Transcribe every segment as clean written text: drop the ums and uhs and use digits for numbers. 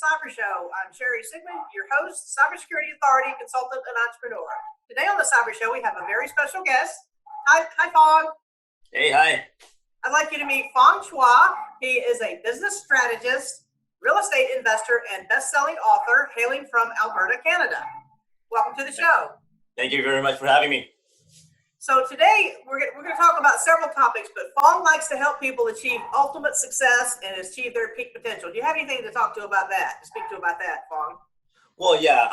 CyberShow. I'm Cheri, Sigmon, your host, cybersecurity authority, consultant, and entrepreneur. Today on the CyberShow, we have a very special guest. Hi, Fong. Hey, hi. I'd like you to meet Fong Chua. He is a business strategist, real estate investor, and best-selling author hailing from Alberta, Canada. Welcome to the show. Thank you very much for having me. So today we're going to talk about several topics, but Fong likes to help people achieve ultimate success and achieve their peak potential. Do you have anything to talk to about that, to speak to about that, Fong? Well, yeah,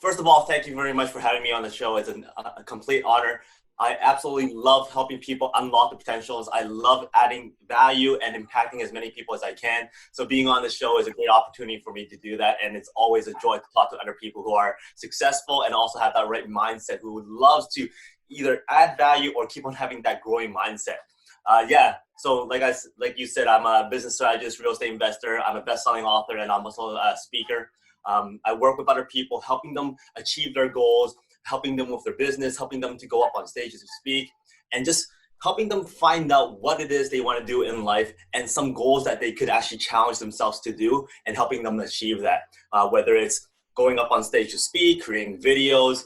first of all, thank you very much for having me on the show. It's a complete honor. I absolutely love helping people unlock the potentials. I love adding value and impacting as many people as I can. So being on the show is a great opportunity for me to do that. And it's always a joy to talk to other people who are successful and also have that right mindset, who would love to either add value or keep on having that growing mindset. So like you said, I'm a business strategist, real estate investor. I'm a best-selling author, and I'm also a speaker. I work with other people, helping them achieve their goals, helping them with their business, helping them to go up on stages to speak, and just helping them find out what it is they want to do in life and some goals that they could actually challenge themselves to do, and helping them achieve that. Whether it's going up on stage to speak, creating videos,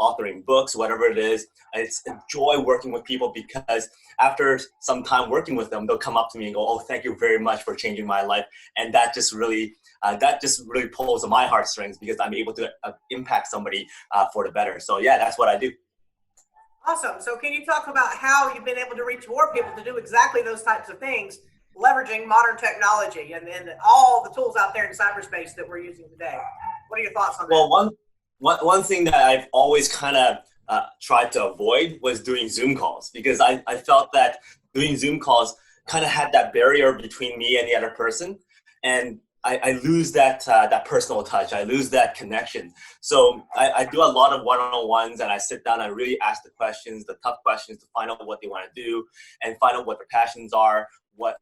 authoring books, whatever it is. It's a joy working with people, because after some time working with them, they'll come up to me and go, "Oh, thank you very much for changing my life." And that just really pulls on my heartstrings, because I'm able to impact somebody for the better. So yeah, that's what I do. Awesome. So can you talk about how you've been able to reach more people to do exactly those types of things, leveraging modern technology and all the tools out there in cyberspace that we're using today? What are your thoughts on that? Well, one thing that I've always kind of tried to avoid was doing Zoom calls, because I felt that doing Zoom calls kind of had that barrier between me and the other person, and I lose that personal touch. I lose that connection. So I do a lot of one-on-ones, and I sit down and I really ask the tough questions, to find out what they want to do, and find out what their passions are,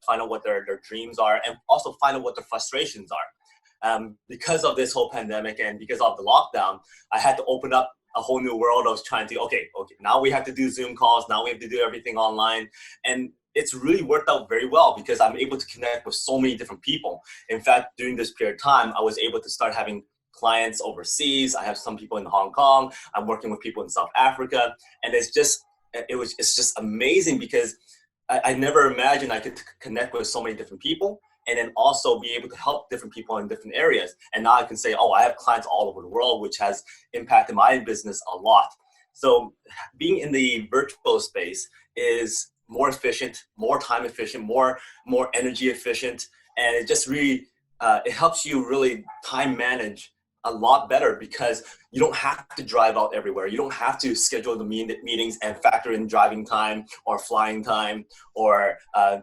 find out what their dreams are, and also find out what their frustrations are. Because of this whole pandemic and because of the lockdown, I had to open up a whole new world of trying to, okay, now we have to do Zoom calls, now we have to do everything online. And it's really worked out very well, because I'm able to connect with so many different people. In fact, during this period of time, I was able to start having clients overseas. I have some people in Hong Kong. I'm working with people in South Africa. And it's just amazing, because I never imagined I could connect with so many different people, and then also be able to help different people in different areas. And now I can say, oh, I have clients all over the world, which has impacted my business a lot. So being in the virtual space is more efficient, more time efficient, more energy efficient. And it just really, it helps you really time manage a lot better, because you don't have to drive out everywhere. You don't have to schedule the meetings and factor in driving time or flying time or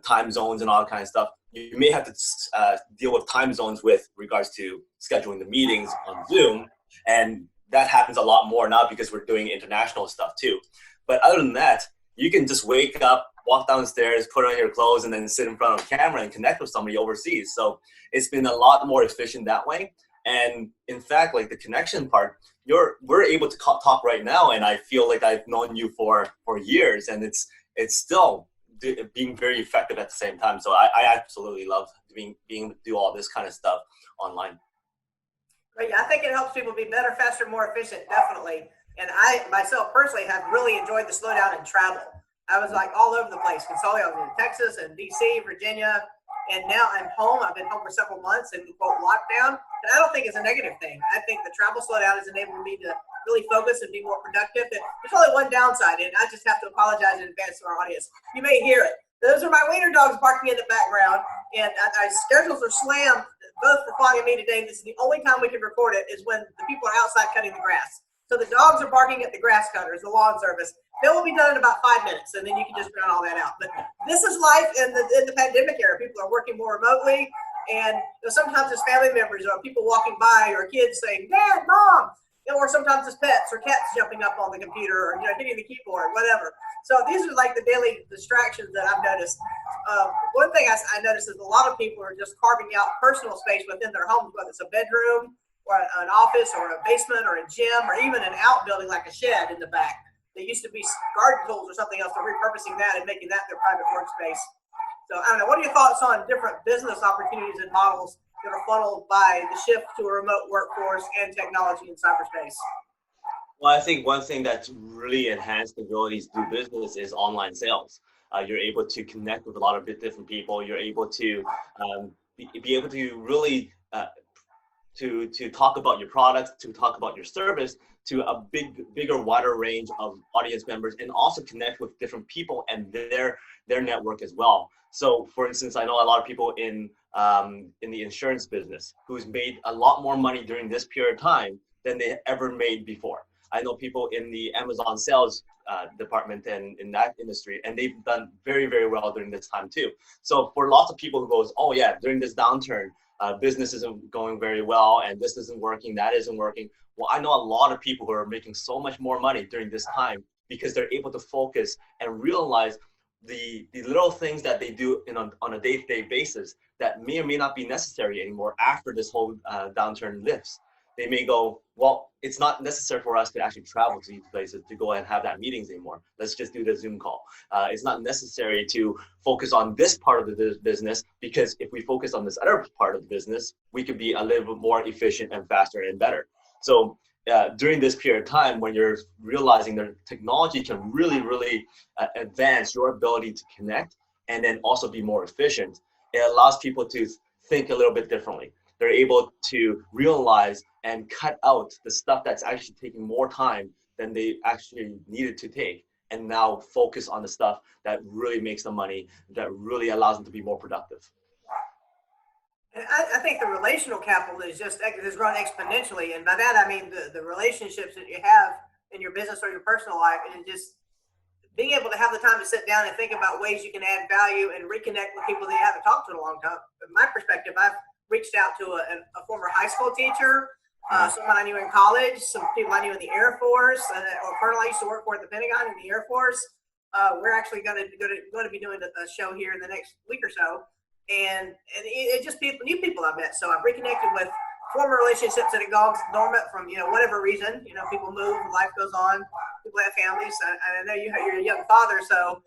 time zones and all that kind of stuff. You may have to deal with time zones with regards to scheduling the meetings on Zoom, and that happens a lot more now because we're doing international stuff too. But other than that, you can just wake up, walk downstairs, put on your clothes, and then sit in front of a camera and connect with somebody overseas. So it's been a lot more efficient that way. And in fact, like the connection part, we're able to talk right now, and I feel like I've known you for years, and it's still being very effective at the same time. So I absolutely love being able to do all this kind of stuff online. But yeah, I think it helps people be better, faster, more efficient, definitely. And I myself personally have really enjoyed the slowdown in travel. I was like all over the place. Consulting, I was in Texas and DC, Virginia, and now I'm home. I've been home for several months in quote lockdown. And I don't think it's a negative thing. I think the travel slowdown has enabled me to really focus and be more productive. And there's only one downside, and I just have to apologize in advance to our audience. You may hear it. Those are my wiener dogs barking in the background, and our schedules are slammed, both for Fong and me today. This is the only time we can record it, is when the people are outside cutting the grass. So the dogs are barking at the grass cutters, the lawn service. They will be done in about 5 minutes, and then you can just drown all that out. But this is life in the pandemic era. People are working more remotely, and sometimes it's family members or people walking by, or kids saying, "Dad, Mom," or sometimes it's pets or cats jumping up on the computer, or hitting the keyboard, whatever. So these are like the daily distractions that I've noticed. One thing I noticed is a lot of people are just carving out personal space within their homes, whether it's a bedroom or an office or a basement or a gym or even an outbuilding like a shed in the back. They used to be garden tools or something else. They're repurposing that and making that their private workspace. So I don't know. What are your thoughts on different business opportunities and models that are funneled by the shift to a remote workforce and technology in cyberspace? Well, I think one thing that's really enhanced the ability to do business is online sales. You're able to connect with a lot of different people. You're able to be able to really to talk about your products, to talk about your service to a bigger, wider range of audience members, and also connect with different people and their network as well. So, for instance, I know a lot of people in the insurance business who's made a lot more money during this period of time than they ever made before. I know people in the Amazon sales department and in that industry, and they've done very, very well during this time too. So for lots of people who goes, oh yeah, during this downturn, business isn't going very well, and this isn't working, that isn't working. Well, I know a lot of people who are making so much more money during this time because they're able to focus and realize the little things that they do on a day-to-day basis that may or may not be necessary anymore after this whole downturn lifts. They may go, well, it's not necessary for us to actually travel to these places to go and have that meetings anymore. Let's just do the Zoom call. It's not necessary to focus on this part of the business, because if we focus on this other part of the business, we could be a little bit more efficient and faster and better. So during this period of time, when you're realizing that technology can really, really advance your ability to connect and then also be more efficient, it allows people to think a little bit differently. They're able to realize and cut out the stuff that's actually taking more time than they actually needed to take, and now focus on the stuff that really makes them money, that really allows them to be more productive. And I think the relational capital has grown exponentially. And by that, I mean the relationships that you have in your business or your personal life, and just being able to have the time to sit down and think about ways you can add value and reconnect with people that you haven't talked to in a long time. From my perspective, I've reached out to a former high school teacher, someone I knew in college, some people I knew in the Air Force, or a colonel I used to work for at the Pentagon in the Air Force. We're actually going to be doing a show here in the next week or so, and it just new people I've met. So I've reconnected with former relationships that had gone dormant from whatever reason. People move, life goes on, people have families. I know you're a young father, so.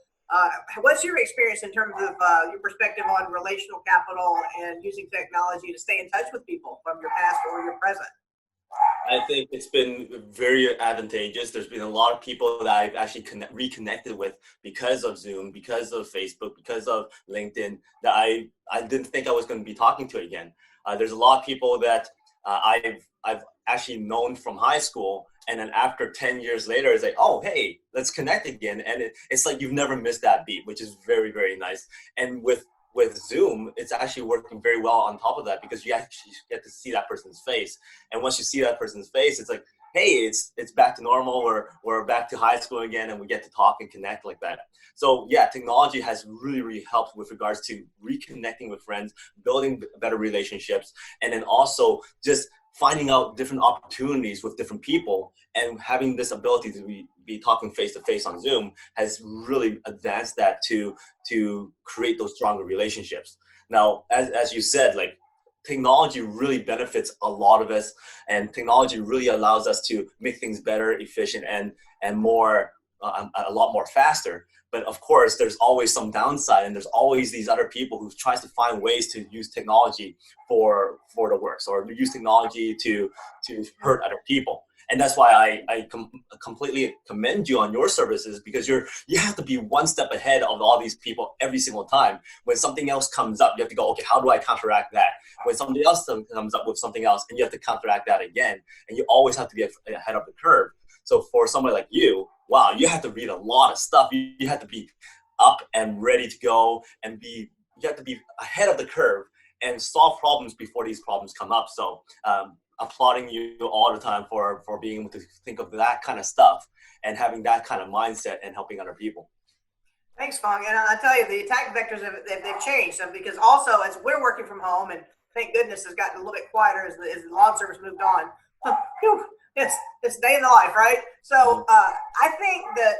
What's your experience in terms of your perspective on relational capital and using technology to stay in touch with people from your past or your present? I think it's been very advantageous. There's been a lot of people that I've actually reconnected with because of Zoom, because of Facebook, because of LinkedIn, that I didn't think I was going to be talking to again. There's a lot of people that I've actually known from high school, and then after 10 years later, it's like, oh, hey, let's connect again. And it's like you've never missed that beat, which is very, very nice. And with Zoom, it's actually working very well on top of that, because you actually get to see that person's face. And once you see that person's face, it's like, hey, it's back to normal. We're back to high school again, and we get to talk and connect like that. So yeah, technology has really, really helped with regards to reconnecting with friends, building better relationships, and then also just finding out different opportunities with different people, and having this ability to be talking face to face on Zoom has really advanced that to create those stronger relationships. Now, as you said, like, technology really benefits a lot of us, and technology really allows us to make things better, efficient, and more a lot more faster. But of course, there's always some downside, and there's always these other people who tries to find ways to use technology for the worse, or use technology to hurt other people. And that's why I completely commend you on your services, because you have to be one step ahead of all these people every single time. When something else comes up, you have to go, okay, how do I counteract that? When somebody else comes up with something else, and you have to counteract that again, and you always have to be ahead of the curve. So for somebody like you, wow, you have to read a lot of stuff. You have to be up and ready to go, and you have to be ahead of the curve and solve problems before these problems come up. So applauding you all the time for being able to think of that kind of stuff and having that kind of mindset and helping other people. Thanks, Fong. And I tell you, the attack vectors they've changed. So because also, as we're working from home, and thank goodness has gotten a little bit quieter as the lawn service moved on. It's day in the life, right? So I think that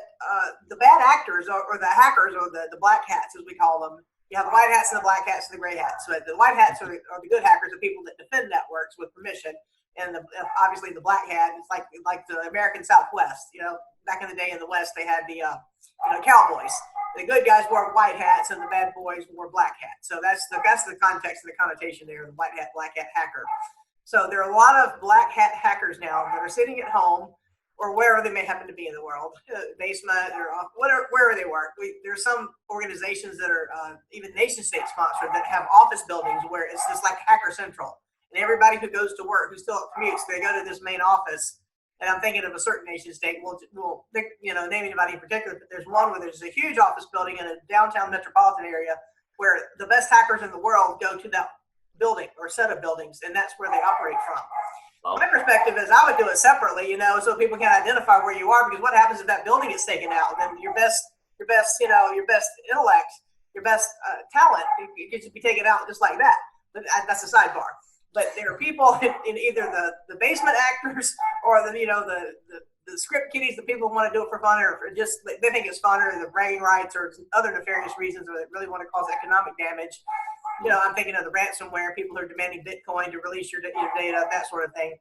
the bad actors or the hackers, or the black hats as we call them, you have the white hats and the black hats and the gray hats. So the white hats are the good hackers, the people that defend networks with permission. and obviously the black hat. It's like the American Southwest. Back in the day in the West, they had the cowboys. The good guys wore white hats, and the bad boys wore black hats. So that's the context and the connotation there. The white hat, black hat hacker. So there are a lot of black hat hackers now that are sitting at home or wherever they may happen to be in the world, basement or wherever they work. There's some organizations that are even nation state sponsored that have office buildings where it's just like Hacker Central. And everybody who goes to work, who still commutes, they go to this main office. And I'm thinking of a certain nation state. We'll name anybody in particular, but there's one where there's a huge office building in a downtown metropolitan area where the best hackers in the world go to that building or set of buildings, and that's where they operate from. Wow. My perspective is I would do it separately, so people can identify where you are, because what happens if that building gets taken out? Then your best intellect, your best talent, it gets to be taken out just like that. But that's a sidebar. But there are people in either the basement actors or the script kiddies, the people who want to do it for fun or for just they think it's fun or the bragging rights or other nefarious reasons, or they really want to cause economic damage. I'm thinking of the ransomware, people who are demanding Bitcoin to release your data, that sort of thing.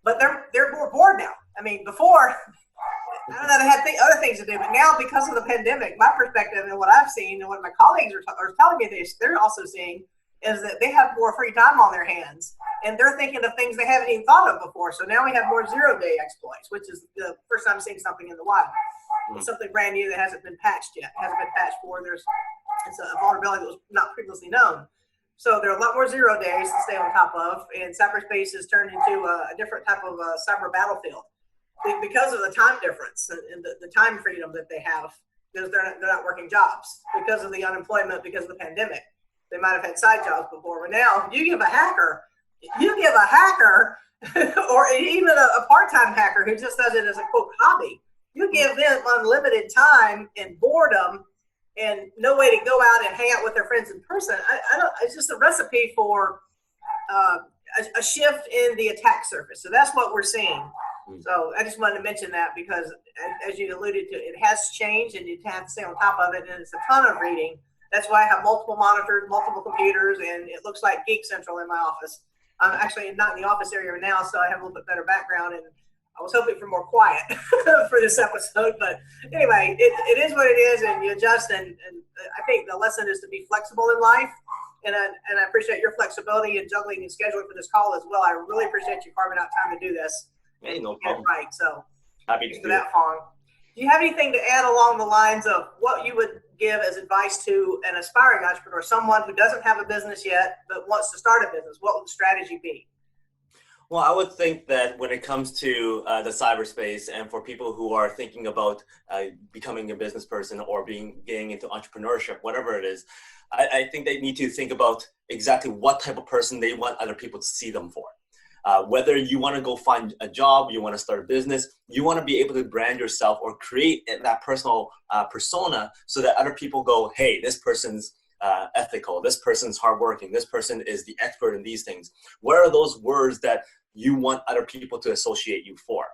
But they're more bored now. I mean, before, I don't know, they had other things to do, but now because of the pandemic, my perspective and what I've seen and what my colleagues are telling me they're also seeing is that they have more free time on their hands, and they're thinking of things they haven't even thought of before. So now we have more zero-day exploits, which is the first time seeing something in the wild. It's something brand new that hasn't been patched yet, hasn't been patched for. It's a vulnerability that was not previously known. So there are a lot more zero days to stay on top of, and cyberspace has turned into a different type of cyber battlefield because of the time difference and the time freedom that they have, because they're not working jobs, because of the unemployment, because of the pandemic. They might have had side jobs before, but now you give a hacker, or even a part-time hacker who just does it as a quote hobby, you give them unlimited time and boredom and no way to go out and hang out with their friends in person. It's just a recipe for a shift in the attack surface. So that's what we're seeing. So I just wanted to mention that because, as you alluded to, it has changed and you have to stay on top of it, and it's a ton of reading. That's why I have multiple monitors, multiple computers, and it looks like Geek Central in my office. I'm actually not in the office area now, so I have a little bit better background, and I was hoping for more quiet for this episode. But anyway, it is what it is, and you adjust, and I think the lesson is to be flexible in life, and I appreciate your flexibility in juggling and scheduling for this call as well. I really appreciate you carving out time to do this. Hey, no problem. Right, so happy to do that, Fong. Do you have anything to add along the lines of what you would give as advice to an aspiring entrepreneur, someone who doesn't have a business yet but wants to start a business? What would the strategy be? Well, I would think that when it comes to the cyberspace, and for people who are thinking about becoming a business person or getting into entrepreneurship, whatever it is, I think they need to think about exactly what type of person they want other people to see them for. Whether you want to go find a job, you want to start a business, you want to be able to brand yourself or create that personal persona so that other people go, hey, this person's ethical, this person's hardworking, this person is the expert in these things. What are those words that you want other people to associate you for?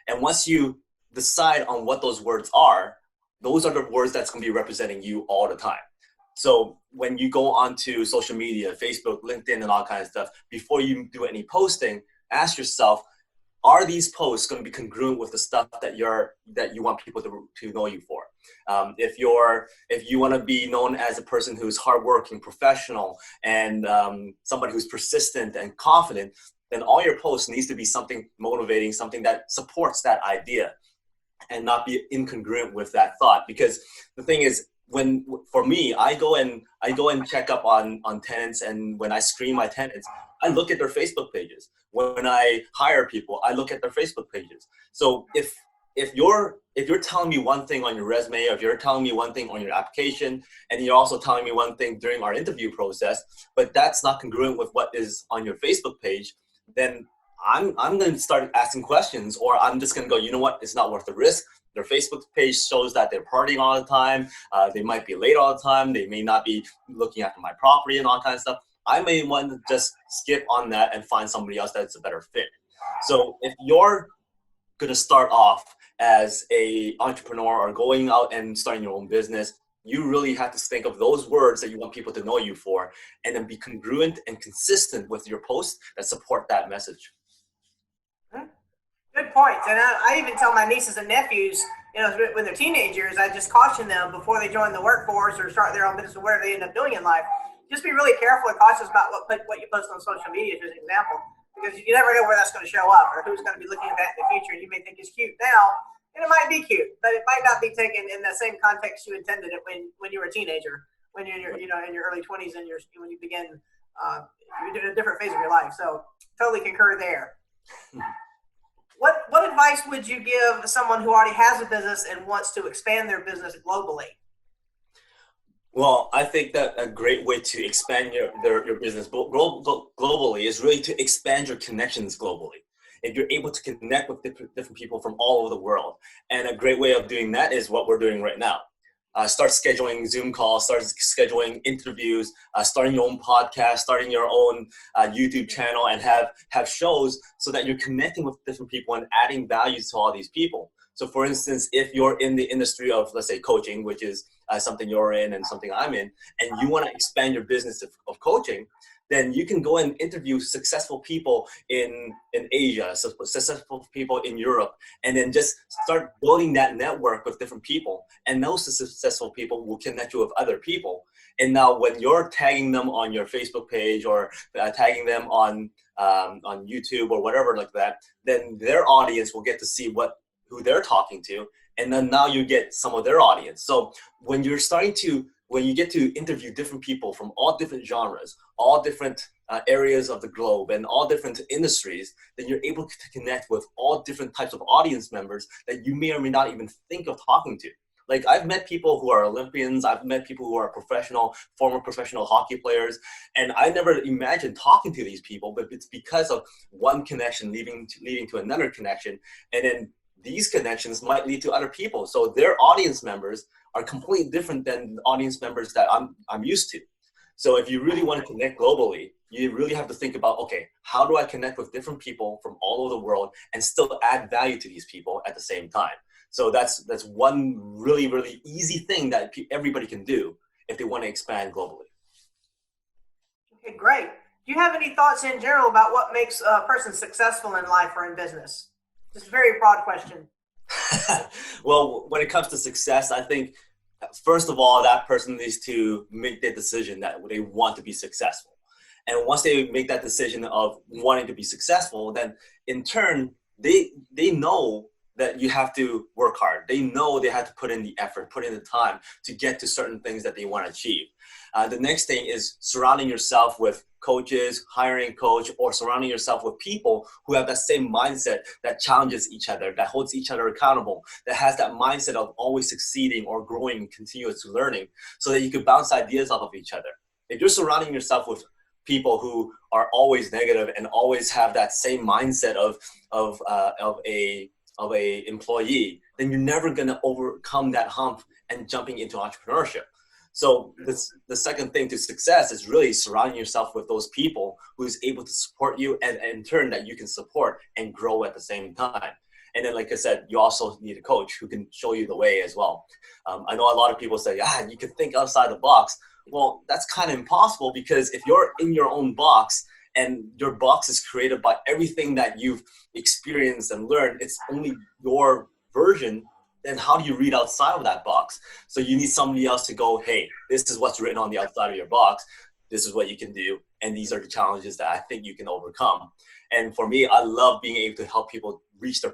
And once you decide on what those words are, those are the words that's going to be representing you all the time. So when you go onto social media, Facebook, LinkedIn, and all kinds of stuff, before you do any posting, ask yourself, are these posts going to be congruent with the stuff that you want people to know you for? If you want to be known as a person who's hardworking, professional, and somebody who's persistent and confident, then all your posts needs to be something motivating, something that supports that idea, and not be incongruent with that thought. Because the thing is, for me, I go and check up on tenants, and when I screen my tenants, I look at their Facebook pages. When I hire people, I look at their Facebook pages. So if you're telling me one thing on your resume, or if you're telling me one thing on your application, and you're also telling me one thing during our interview process, but that's not congruent with what is on your Facebook page, then I'm going to start asking questions, or I'm just going to go, you know what, it's not worth the risk. Their Facebook page shows that they're partying all the time. They might be late all the time. They may not be looking after my property and all kinds of stuff. I may want to just skip on that and find somebody else that's a better fit. So if you're going to start off as a entrepreneur or going out and starting your own business, you really have to think of those words that you want people to know you for, and then be congruent and consistent with your posts that support that message. Good points. And I even tell my nieces and nephews, when they're teenagers, I just caution them before they join the workforce or start their own business or whatever they end up doing in life. Just be really careful and cautious about what you post on social media, as an example, because you never know where that's going to show up or who's going to be looking at that in the future. And you may think it's cute now, and it might be cute, but it might not be taken in the same context you intended it when you were a teenager, when you're in your early 20s and when you begin you're in a different phase of your life. So totally concur there. What advice would you give someone who already has a business and wants to expand their business globally? Well, I think that a great way to expand your business globally is really to expand your connections globally. If you're able to connect with different people from all over the world. And a great way of doing that is what we're doing right now. Start scheduling Zoom calls, start scheduling interviews, starting your own podcast, starting your own YouTube channel, and have shows so that you're connecting with different people and adding value to all these people. So for instance, if you're in the industry of, let's say, coaching, which is something you're in and something I'm in, and you want to expand your business of coaching, then you can go and interview successful people in Asia, successful people in Europe, and then just start building that network with different people. And those successful people will connect you with other people. And now when you're tagging them on your Facebook page or tagging them on YouTube or whatever like that, then their audience will get to see who they're talking to. And then now you get some of their audience. So when you get to interview different people from all different genres, all different areas of the globe and all different industries, then you're able to connect with all different types of audience members that you may or may not even think of talking to. Like I've met people who are Olympians, I've met people who are former professional hockey players, and I never imagined talking to these people, but it's because of one connection leading to another connection, and then these connections might lead to other people. So their audience members are completely different than the audience members that I'm used to. So if you really want to connect globally, you really have to think about, okay, how do I connect with different people from all over the world and still add value to these people at the same time? So that's one really, really easy thing that everybody can do if they want to expand globally. Okay, great. Do you have any thoughts in general about what makes a person successful in life or in business? Just a very broad question. Well, when it comes to success, I think, first of all, that person needs to make the decision that they want to be successful. And once they make that decision of wanting to be successful, then in turn, they know that you have to work hard. They know they have to put in the effort, put in the time to get to certain things that they want to achieve. The next thing is surrounding yourself with coaches, hiring a coach, or surrounding yourself with people who have that same mindset that challenges each other, that holds each other accountable, that has that mindset of always succeeding or growing and continuously learning, so that you can bounce ideas off of each other. If you're surrounding yourself with people who are always negative and always have that same mindset of a employee, then you're never going to overcome that hump and jumping into entrepreneurship. So the second thing to success is really surrounding yourself with those people who's able to support you, and in turn that you can support and grow at the same time. And then, like I said, you also need a coach who can show you the way as well. I know a lot of people say, you can think outside the box. Well, that's kind of impossible, because if you're in your own box and your box is created by everything that you've experienced and learned, it's only your version, then how do you read outside of that box? So you need somebody else to go, hey, this is what's written on the outside of your box. This is what you can do. And these are the challenges that I think you can overcome. And for me, I love being able to help people reach their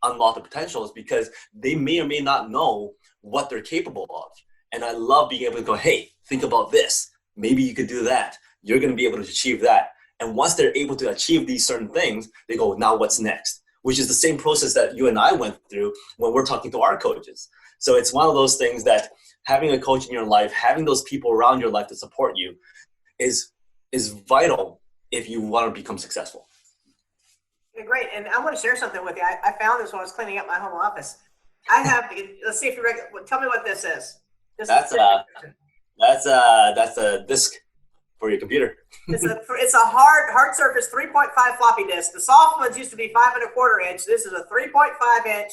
unlock the potentials, because they may or may not know what they're capable of. And I love being able to go, hey, think about this. Maybe you could do that. You're going to be able to achieve that. And once they're able to achieve these certain things, they go, now what's next? Which is the same process that you and I went through when we're talking to our coaches. So it's one of those things that having a coach in your life, having those people around your life to support you is vital if you want to become successful. Yeah, great. And I want to share something with you. I found this when I was cleaning up my home office. I have, let's see if you tell me what this is. That's a disk for your computer. It's a hard surface 3.5 floppy disk. The soft ones used to be 5.25 inch. This is a 3.5 inch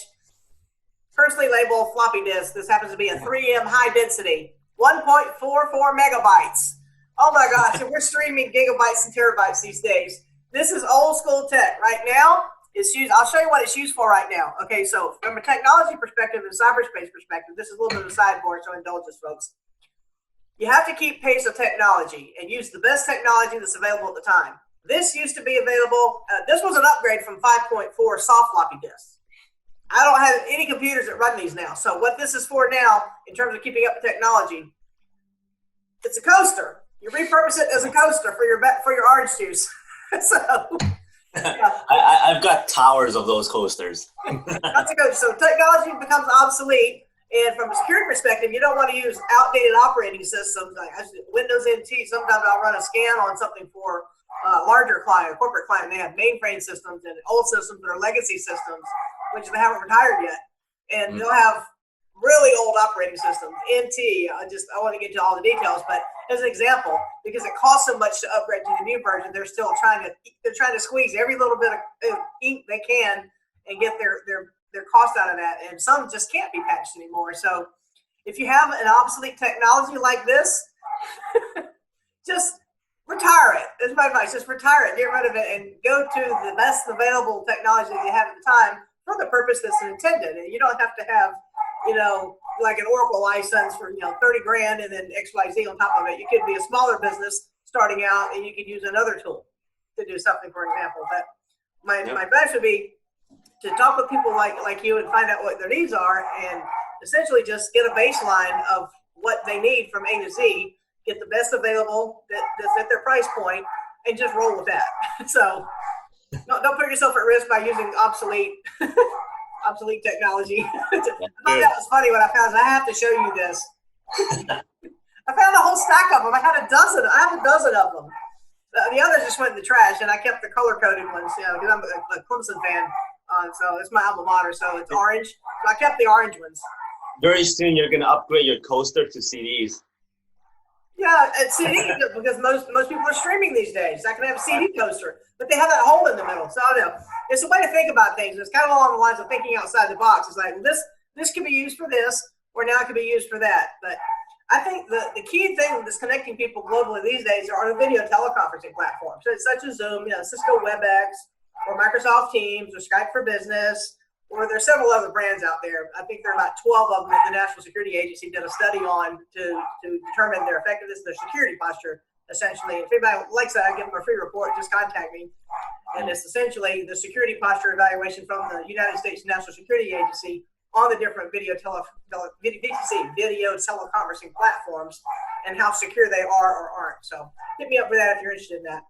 personally labeled floppy disk. This happens to be a 3M high density, 1.44 megabytes. Oh my gosh, and we're streaming gigabytes and terabytes these days. This is old school tech. Right now, It's used. I'll show you what it's used for right now. Okay, so from a technology perspective and cyberspace perspective, this is a little bit of a sideboard, so indulge us, folks. You have to keep pace with technology and use the best technology that's available at the time. This used to be available. This was an upgrade from 5.4 soft floppy disks. I don't have any computers that run these now. So what this is for now, in terms of keeping up with technology, it's a coaster. You repurpose it as a coaster for your orange juice. So yeah. I've got towers of those coasters. That's a coaster. So technology becomes obsolete. And from a security perspective, you don't want to use outdated operating systems like Windows NT. Sometimes I'll run a scan on something for a larger client, a corporate client. They have mainframe systems and old systems that are legacy systems, which they haven't retired yet. And they'll have really old operating systems. NT, I want to get into all the details, but as an example, because it costs so much to upgrade to the new version, they're trying to squeeze every little bit of ink they can and get their cost out of that, and some just can't be patched anymore. So if you have an obsolete technology like this, just retire it. That's my advice. Just retire it, get rid of it, and go to the best available technology that you have at the time for the purpose that's intended. And you don't have to have, like an Oracle license for, 30 grand and then XYZ on top of it. You could be a smaller business starting out and you could use another tool to do something, for example. But my advice would be to talk with people like you and find out what their needs are, and essentially just get a baseline of what they need from A to Z, get the best available that's at their price point, and just roll with that. So don't put yourself at risk by using obsolete technology. I thought that was funny when I found. I have to show you this. I found a whole stack of them. I have a dozen of them. The others just went in the trash, and I kept the color-coded ones, because I'm a Clemson fan. So it's my alma mater, so it's orange. So I kept the orange ones. Very soon, you're going to upgrade your coaster to CDs. Yeah, it's CD, because most people are streaming these days. I can have a CD coaster, but they have that hole in the middle. So I don't know. It's a way to think about things. It's kind of along the lines of thinking outside the box. It's like, this can be used for this, or now it can be used for that. But I think the key thing that's connecting people globally these days are the video teleconferencing platforms, such as Zoom, Cisco WebEx, or Microsoft Teams, or Skype for Business, or there's several other brands out there. I think there are about 12 of them that the National Security Agency did a study on to determine their effectiveness, their security posture, essentially. If anybody likes that, I give them a free report. Just contact me. And it's essentially the security posture evaluation from the United States National Security Agency on the different video teleconferencing platforms and how secure they are or aren't. So hit me up for that if you're interested in that.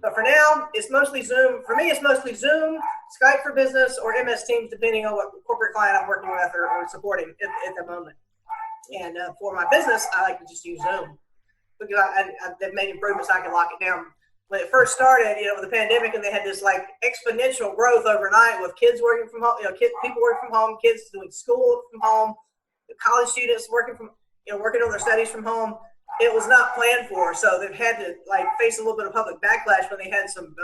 But for now, it's mostly Zoom. For me, it's mostly Zoom, Skype for Business, or MS Teams, depending on what corporate client I'm working with or supporting at the moment. And for my business, I like to just use Zoom because they've made improvements. I can lock it down. When it first started, with the pandemic, and they had this like exponential growth overnight with kids working from home, people working from home, kids doing school from home, college students working on their studies from home. It was not planned for, so they've had to face a little bit of public backlash when they had some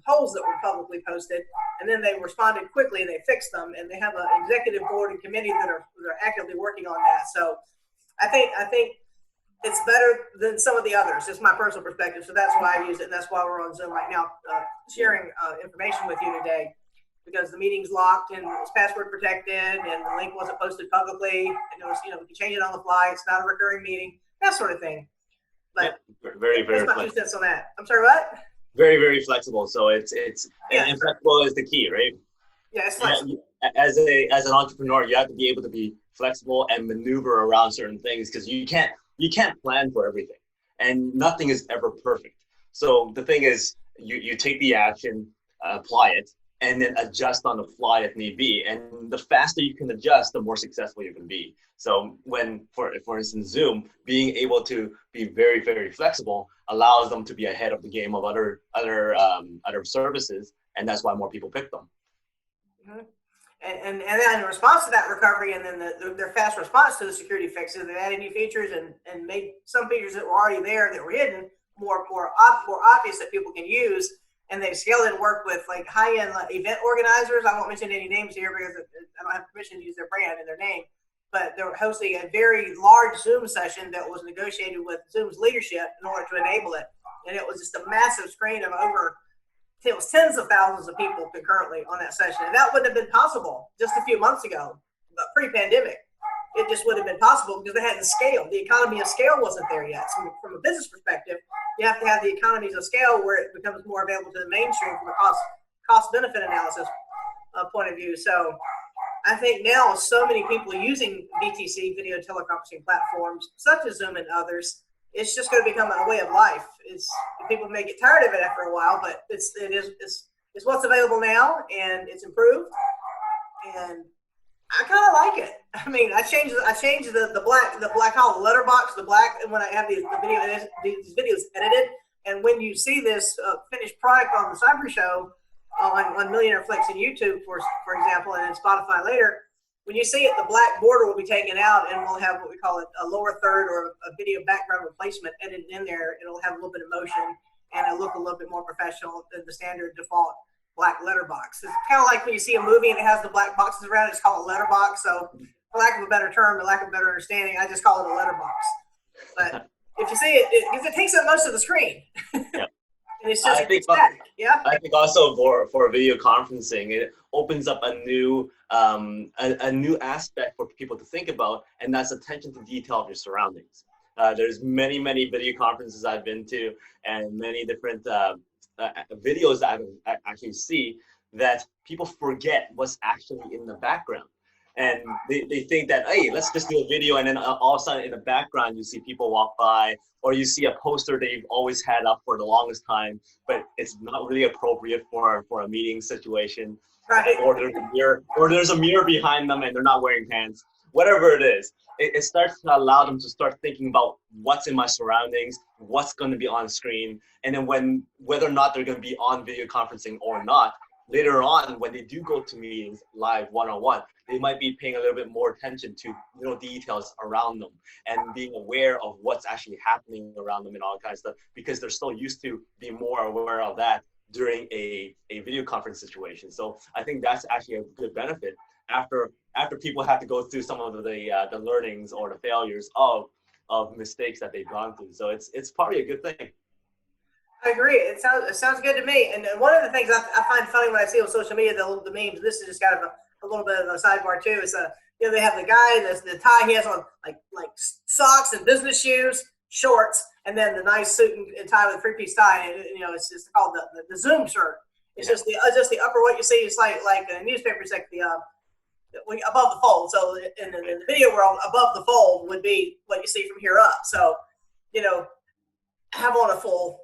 polls that were publicly posted, and then they responded quickly and they fixed them, and they have an executive board and committee that are actively working on that. So I think it's better than some of the others. It's my personal perspective, so that's why I use it, and that's why we're on Zoom right now, sharing information with you today, because the meeting's locked and it's password protected, and the link wasn't posted publicly, and it was, we can change it on the fly. It's not a recurring meeting. That sort of thing. But very, very that's my 2 cents on that. I'm sorry, what? Very, very flexible. So it's and flexible is the key, right? Yeah, it's flexible. As an entrepreneur, you have to be able to be flexible and maneuver around certain things, because you can't plan for everything, and nothing is ever perfect. So the thing is, you take the action, apply it, and then adjust on the fly if need be. And the faster you can adjust, the more successful you can be. So when, for instance, Zoom, being able to be very, very flexible allows them to be ahead of the game of other services, and that's why more people pick them. Mm-hmm. And then in response to that recovery, and then their fast response to the security fixes, they added new features and made some features that were already there that were hidden more obvious that people can use. And they scaled it and worked with high-end event organizers. I won't mention any names here because I don't have permission to use their brand and their name. But they were hosting a very large Zoom session that was negotiated with Zoom's leadership in order to enable it. And it was just a massive screen of over it was tens of thousands of people concurrently on that session. And that wouldn't have been possible just a few months ago, but pre-pandemic. It just wouldn't have been possible because they hadn't scaled. The economy of scale wasn't there yet. So from a business perspective, you have to have the economies of scale where it becomes more available to the mainstream from a cost benefit analysis point of view. So I think now with so many people using VTC, video teleconferencing platforms, such as Zoom and others, it's just going to become a way of life. People may get tired of it after a while, but it's what's available now, and it's improved. And I kind of like it. I mean, I changed the black hole, the letterbox, the black, when I have these videos edited. And when you see this finished product on the CyberShow on Millionaire Flex and YouTube, for example, and then Spotify later, when you see it, the black border will be taken out, and we'll have what we call a lower third or a video background replacement edited in there. It'll have a little bit of motion, and it'll look a little bit more professional than the standard default black letterbox. It's kind of like when you see a movie and it has the black boxes around it, it's called a letterbox. So for lack of a better term, for lack of a better understanding, I just call it a letterbox. But if you see it takes up most of the screen. Yeah. And it's just static. Yeah. I think also for video conferencing, it opens up a new aspect for people to think about, and that's attention to detail of your surroundings. There's many video conferences I've been to, and many different videos that I actually see that people forget what's actually in the background. And they think that, hey, let's just do a video, and then all of a sudden in the background you see people walk by, or you see a poster they've always had up for the longest time, but it's not really appropriate for a meeting situation. Right. Or there's a mirror behind them and they're not wearing pants. Whatever it is, it starts to allow them to start thinking about what's in my surroundings, what's going to be on screen, and then whether or not they're going to be on video conferencing or not. Later on, when they do go to meetings live one-on-one, they might be paying a little bit more attention to details around them and being aware of what's actually happening around them and all kinds of stuff, because they're still used to being more aware of that during a video conference situation. So I think that's actually a good benefit after people have to go through some of the learnings or the failures of mistakes that they've gone through. So it's probably a good thing. I agree. It sounds good to me. And one of the things I find funny when I see on social media, the memes, this is just kind of a little bit of a sidebar too, is they have the guy, the tie he has on like socks and business shoes, shorts, and then the nice suit and tie with a three-piece tie. And, it's just called the Zoom shirt. It's just the upper, what you see is like a newspaper, it's like the above the fold. So in the video world, above the fold would be what you see from here up. So, have on a full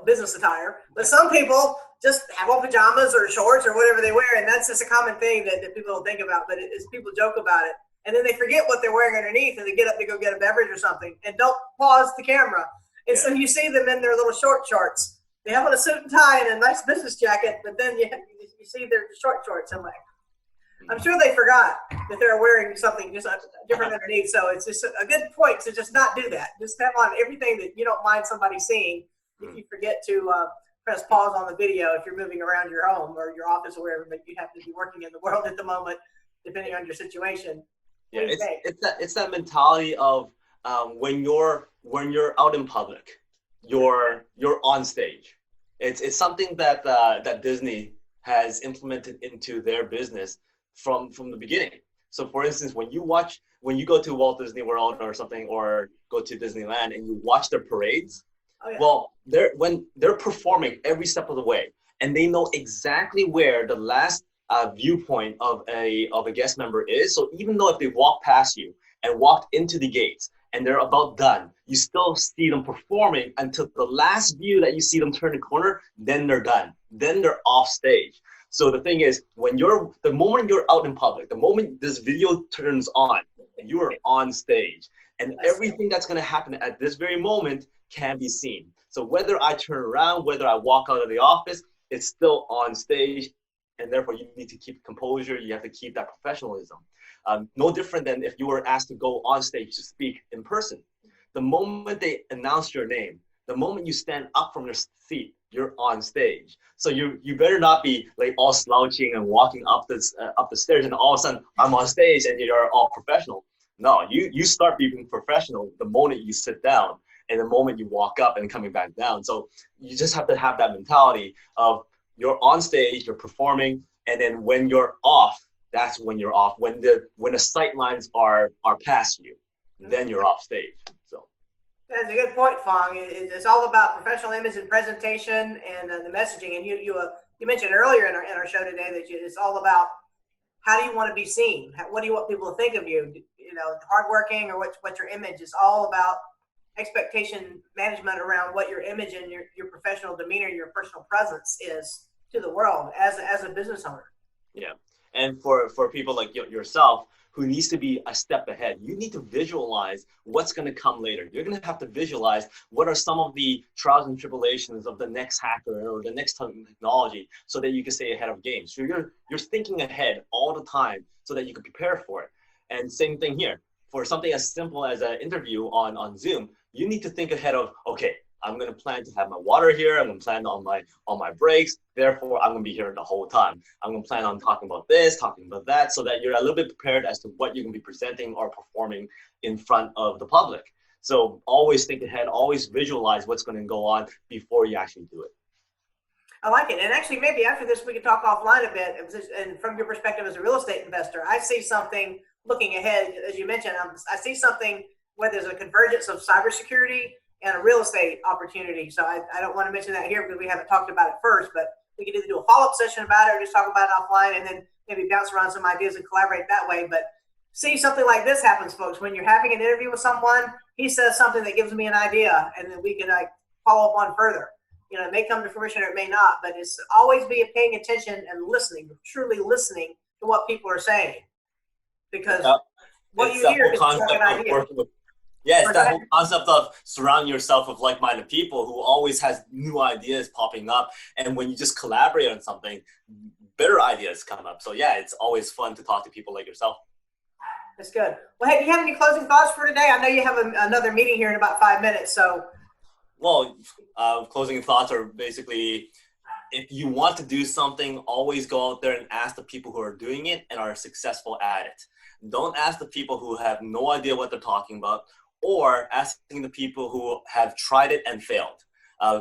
business attire, but some people just have on pajamas or shorts or whatever they wear, and that's just a common thing that people don't think about, but people joke about it, and then they forget what they're wearing underneath, and they get up to go get a beverage or something, and don't pause the camera, and so you see them in their little short shorts. They have on a suit and tie and a nice business jacket, but then you see their short shorts. I'm sure they forgot that they're wearing something just different underneath, so it's just a good point to just not do that. Just have on everything that you don't mind somebody seeing. If you forget to press pause on the video, if you're moving around your home or your office or wherever, but you have to be working in the world at the moment, depending on your situation. Yeah, it's that mentality of when you're out in public, you're on stage. It's something that Disney has implemented into their business from the beginning. So, for instance, when you go to Walt Disney World or something, or go to Disneyland and you watch their parades. Oh, yeah. Well, when they're performing every step of the way, and they know exactly where the last viewpoint of a guest member is. So even though if they walk past you and walked into the gates and they're about done, you still see them performing until the last view that you see them turn the corner. Then they're done. Then they're off stage. So the thing is, the moment you're out in public, the moment this video turns on, you are on stage, and everything that's going to happen at this very moment can be seen. So whether I turn around, whether I walk out of the office, it's still on stage, and therefore you need to keep composure. You have to keep that professionalism. No different than if you were asked to go on stage to speak in person. The moment they announce your name, the moment you stand up from your seat, you're on stage. So you better not be like all slouching and walking up the stairs, and all of a sudden I'm on stage and you're all professional. No, you start being professional the moment you sit down and the moment you walk up and coming back down. So you just have to have that mentality of you're on stage, you're performing, and then when you're off, that's when you're off. When the sight lines are past you, then you're off stage. So that's a good point, Fong. It's all about professional image and presentation and the messaging. And you mentioned earlier in our show today that it's all about how do you want to be seen? What do you want people to think of you? You know, hardworking or what's your image? Is all about expectation management around what your image and your professional demeanor, your personal presence is to the world as a business owner. yeah, and for people like yourself who needs to be a step ahead, you need to visualize what's going to come later. You're going to have to visualize what are some of the trials and tribulations of the next hacker or the next technology, so that you can stay ahead of game. So you're thinking ahead all the time so that you can prepare for it. And same thing here. For something as simple as an interview on Zoom, you need to think ahead of, okay, I'm going to plan to have my water here. I'm going to plan on my breaks. Therefore, I'm going to be here the whole time. I'm going to plan on talking about this, talking about that, so that you're a little bit prepared as to what you're going to be presenting or performing in front of the public. So always think ahead, always visualize what's going to go on before you actually do it. I like it. And actually, maybe after this, we can talk offline a bit. And from your perspective as a real estate investor, I see something looking ahead, as you mentioned, I see something where there's a convergence of cybersecurity and a real estate opportunity. So I don't want to mention that here because we haven't talked about it first, but we can either do a follow-up session about it or just talk about it offline and then maybe bounce around some ideas and collaborate that way. But see, something like this happens, folks. When you're having an interview with someone, he says something that gives me an idea, and then we can follow up on further. You know, it may come to fruition or it may not, but it's always be paying attention and listening, truly listening to what people are saying. Because what you hear is like an idea. It's that whole concept of surrounding yourself with like-minded people who always has new ideas popping up. And when you just collaborate on something, better ideas come up. So yeah, it's always fun to talk to people like yourself. That's good. Well, hey, do you have any closing thoughts for today? I know you have another meeting here in about 5 minutes. So, well, closing thoughts are basically, if you want to do something, always go out there and ask the people who are doing it and are successful at it. Don't ask the people who have no idea what they're talking about, or asking the people who have tried it and failed.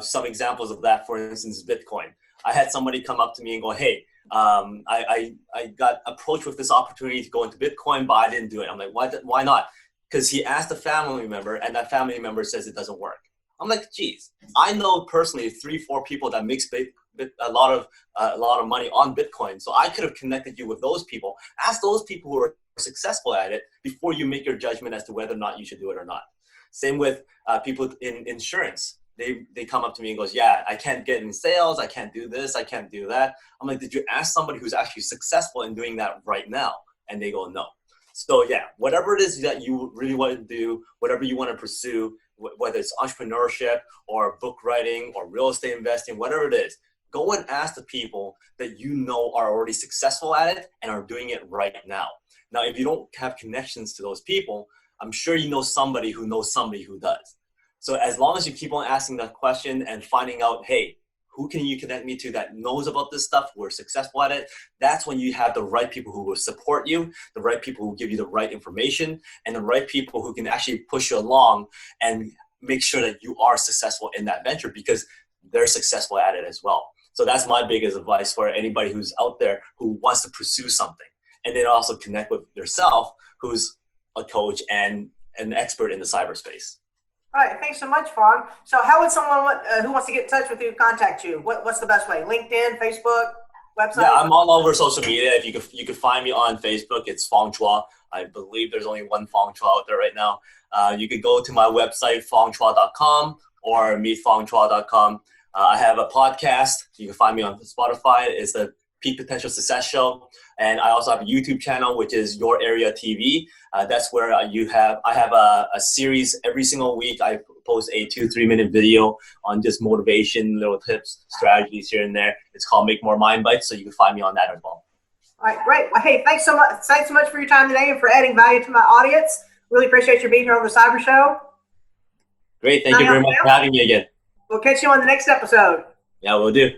Some examples of that, for instance, Bitcoin. I had somebody come up to me and go, hey, I got approached with this opportunity to go into Bitcoin, but I didn't do it. I'm like, why not? Because he asked a family member, and that family member says it doesn't work. I'm like, geez, I know personally 3-4 people that makes a lot of money on Bitcoin. So I could have connected you with those people. Ask those people who are successful at it before you make your judgment as to whether or not you should do it or not. Same with people in insurance. They come up to me and goes, yeah, I can't get in sales. I can't do this. I can't do that. I'm like, did you ask somebody who's actually successful in doing that right now? And they go, no. So yeah, whatever it is that you really want to do, whatever you want to pursue, whether it's entrepreneurship or book writing or real estate investing, whatever it is, go and ask the people that you know are already successful at it and are doing it right now. Now, if you don't have connections to those people, I'm sure you know somebody who knows somebody who does. So as long as you keep on asking that question and finding out, hey, who can you connect me to that knows about this stuff, who are successful at it, that's when you have the right people who will support you, the right people who give you the right information, and the right people who can actually push you along and make sure that you are successful in that venture because they're successful at it as well. So that's my biggest advice for anybody who's out there who wants to pursue something. And then also connect with yourself, who's a coach and an expert in the cyberspace. All right, thanks so much, Fong. So how would someone who wants to get in touch with you contact you? What's the best way? LinkedIn, Facebook, website? Yeah, I'm all over social media. If you could find me on Facebook, it's Fong Chua. I believe there's only one Fong Chua out there right now. You could go to my website, fongchua.com or meetfongchua.com. I have a podcast. You can find me on Spotify. It's the Peak Potential Success Show. And I also have a YouTube channel, which is Your Area TV. That's where I have a series every single week. I post a 2-3 minute video on just motivation, little tips, strategies here and there. It's called Make More Mind Bites. So you can find me on that as well. All right, great. Well, hey, thanks so much. Thanks so much for your time today and for adding value to my audience. Really appreciate you being here on the CyberShow. Great. Thank you very much for having me again. We'll catch you on the next episode. Yeah, we'll do.